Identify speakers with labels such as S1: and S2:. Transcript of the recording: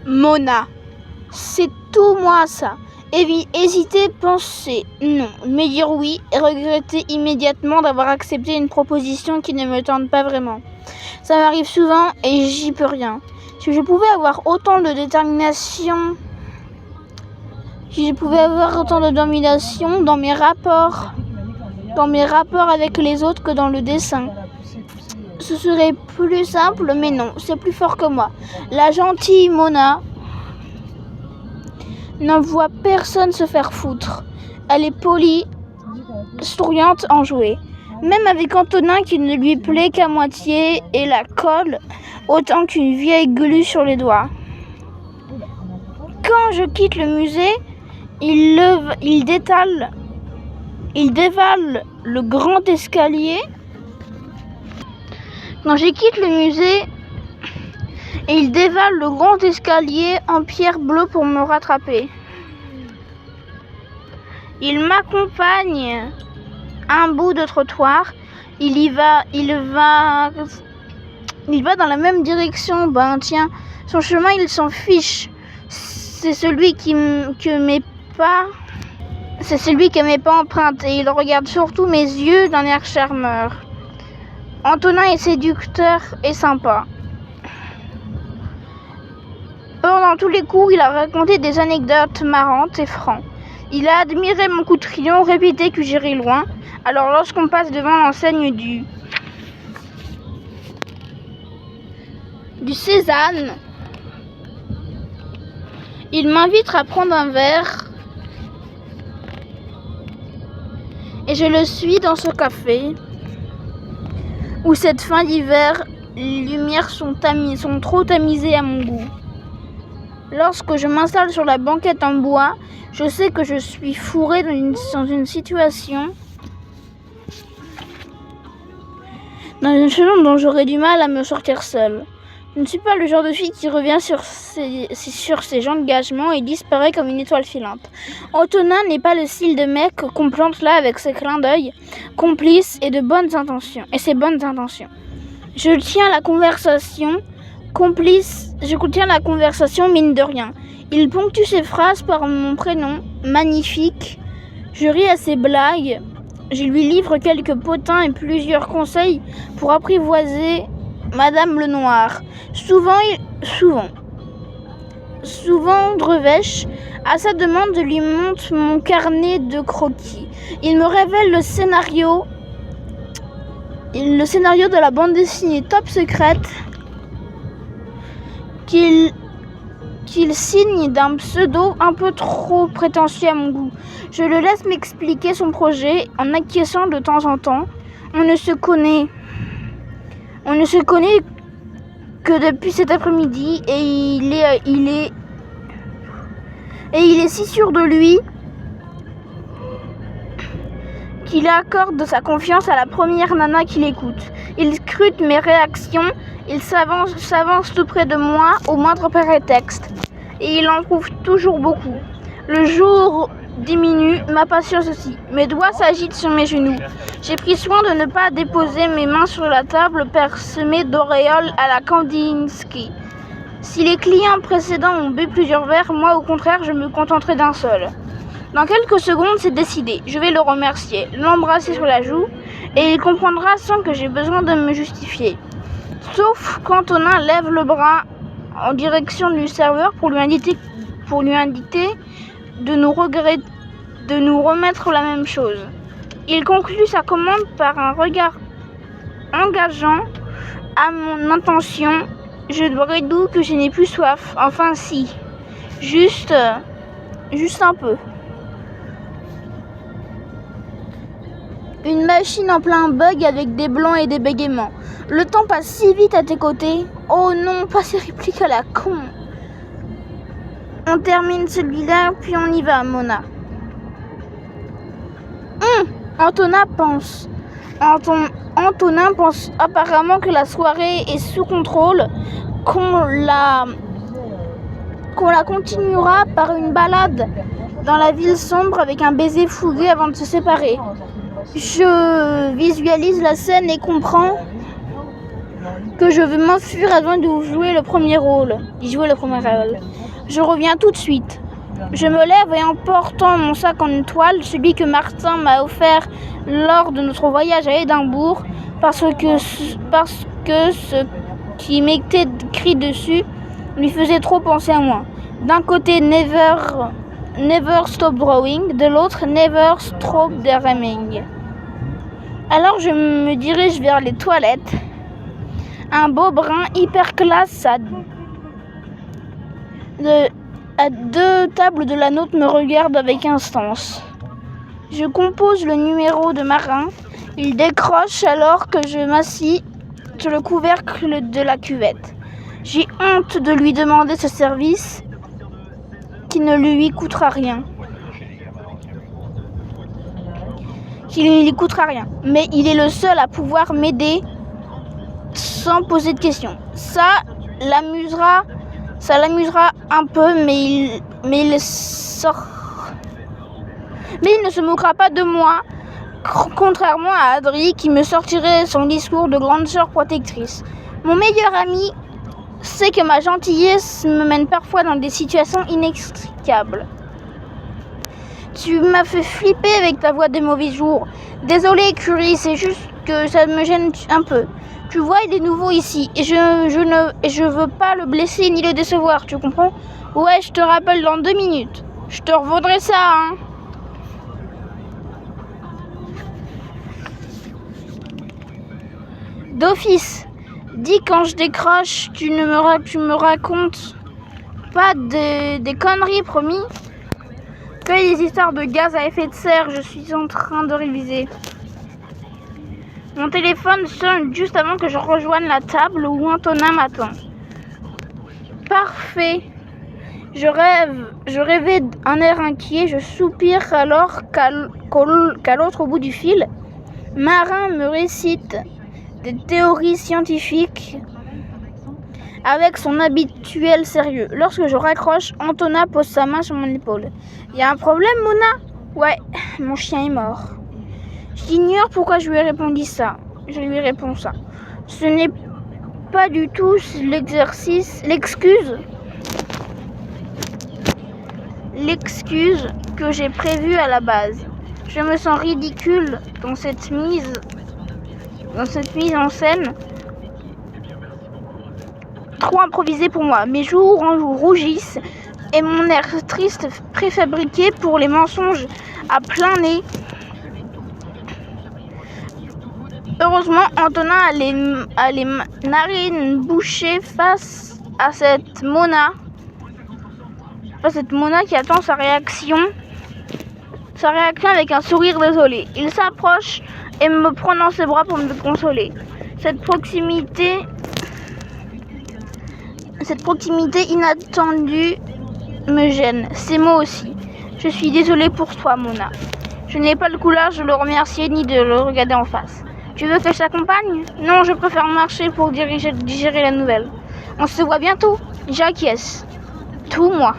S1: Mona. C'est tout moi ça. Hésiter, penser non, mais dire oui et regretter immédiatement d'avoir accepté une proposition qui ne me tente pas vraiment. Ça m'arrive souvent et j'y peux rien. Si je pouvais avoir autant de détermination, dans mes rapports avec les autres que dans le dessin, ce serait plus simple, mais non, c'est plus fort que moi. La gentille Mona n'en voit personne se faire foutre. Elle est polie, souriante, enjouée. Même avec Antonin qui ne lui plaît qu'à moitié et la colle autant qu'une vieille glu sur les doigts. Quand je quitte le musée, il dévale le grand escalier. Quand je quitte le musée, il dévale le grand escalier en pierre bleue pour me rattraper. Il m'accompagne un bout de trottoir. Il va dans la même direction. Ben tiens, son chemin il s'en fiche. C'est celui qui met pas empreinte et il regarde surtout mes yeux d'un air charmeur. Antonin est séducteur et sympa. Pendant tous les cours, il a raconté des anecdotes marrantes et francs. Il a admiré mon coup de crayon, répété que j'irai loin. Alors lorsqu'on passe devant l'enseigne du Cézanne, il m'invite à prendre un verre et je le suis dans ce café où cette fin d'hiver, les lumières sont trop tamisées à mon goût. Lorsque je m'installe sur la banquette en bois, je sais que je suis fourrée dans une situation dont j'aurais du mal à me sortir seule. Je ne suis pas le genre de fille qui revient sur ses engagements et disparaît comme une étoile filante. Antonin n'est pas le style de mec qu'on plante là avec ses clins d'œil complices et ses bonnes intentions. Je tiens la conversation mine de rien. Il ponctue ses phrases par mon prénom, magnifique. Je ris à ses blagues. Je lui livre quelques potins et plusieurs conseils pour apprivoiser Madame Lenoir. Souvent Drevèche, à sa demande, je lui montre mon carnet de croquis. Il me révèle le scénario de la bande dessinée Top Secrète qu'il signe d'un pseudo un peu trop prétentieux à mon goût. Je le laisse m'expliquer son projet en acquiesçant de temps en temps. On ne se connaît que depuis cet après-midi et il est si sûr de lui qu'il accorde sa confiance à la première nana qu'il écoute. Il scrute mes réactions, il s'avance tout près de moi au moindre prétexte. Et il en trouve toujours beaucoup. Le jour diminue, ma patience aussi. Mes doigts s'agitent sur mes genoux. J'ai pris soin de ne pas déposer mes mains sur la table parsemée d'auréoles à la Kandinsky. Si les clients précédents ont bu plusieurs verres, moi au contraire, je me contenterai d'un seul. Dans quelques secondes, c'est décidé. Je vais le remercier, l'embrasser sur la joue, et il comprendra sans que j'ai besoin de me justifier. Sauf quand Antonin lève le bras en direction du serveur pour lui indiquer de nous remettre la même chose. Il conclut sa commande par un regard engageant à mon intention. Je boirai d'où que je n'ai plus soif. Enfin si, juste un peu. Une machine en plein bug avec des blancs et des bégaiements. Le temps passe si vite à tes côtés. Oh non, pas ces répliques à la con. On termine celui-là, puis on y va, Mona. Antonin pense apparemment que la soirée est sous contrôle, qu'on la continuera par une balade dans la ville sombre avec un baiser fougueux avant de se séparer. Je visualise la scène et comprends que je veux m'enfuir avant de jouer le premier rôle. Je reviens tout de suite. Je me lève et emportant mon sac en toile, celui que Martin m'a offert lors de notre voyage à Édimbourg, parce que ce qui m'était écrit dessus lui faisait trop penser à moi. D'un côté, Never Stop Drawing, de l'autre, Never Stop Dreaming. Alors je me dirige vers les toilettes. Un beau brun hyper classe à 2 tables de la nôtre me regarde avec instance. Je compose le numéro de Marin. Il décroche alors que je m'assis sur le couvercle de la cuvette. J'ai honte de lui demander ce service qui ne lui coûtera rien. Mais il est le seul à pouvoir m'aider sans poser de questions. Ça l'amusera un peu, mais il ne se moquera pas de moi, contrairement à Adri qui me sortirait son discours de grande sœur protectrice. Mon meilleur ami sait que ma gentillesse me mène parfois dans des situations inextricables. Tu m'as fait flipper avec ta voix de mauvais jour. Désolée, Curie, c'est juste que ça me gêne un peu. Tu vois, il est nouveau ici et je veux pas le blesser ni le décevoir, tu comprends? Ouais, je te rappelle dans 2 minutes. Je te revaudrai ça, hein. D'office, dis quand je décroche, tu me racontes pas des conneries, promis? Que les histoires de gaz à effet de serre, je suis en train de réviser. Mon téléphone sonne juste avant que je rejoigne la table où Antonin m'attend. Parfait. Je rêvais d'un air inquiet, je soupire alors qu'à l'autre bout du fil, Marin me récite des théories scientifiques avec son habituel sérieux. Lorsque je raccroche, Antonin pose sa main sur mon épaule. « Y a un problème, Mona ?»« Ouais, mon chien est mort. » J'ignore pourquoi je lui ai répondu ça. Je lui réponds ça. Ce n'est pas du tout l'excuse que j'ai prévue à la base. Je me sens ridicule dans cette mise en scène trop improvisée pour moi. Mes joues rougissent et mon air triste préfabriqué pour les mensonges à plein nez. Heureusement, Antonin a les narines bouchées face à cette Mona qui attend sa réaction avec un sourire désolé. Il s'approche et me prend dans ses bras pour me consoler. Cette proximité inattendue me gêne. C'est moi aussi. Je suis désolée pour toi, Mona. Je n'ai pas le courage de le remercier ni de le regarder en face. Tu veux que je t'accompagne? Non, je préfère marcher pour digérer la nouvelle. On se voit bientôt. J'acquiesce. Tout moi.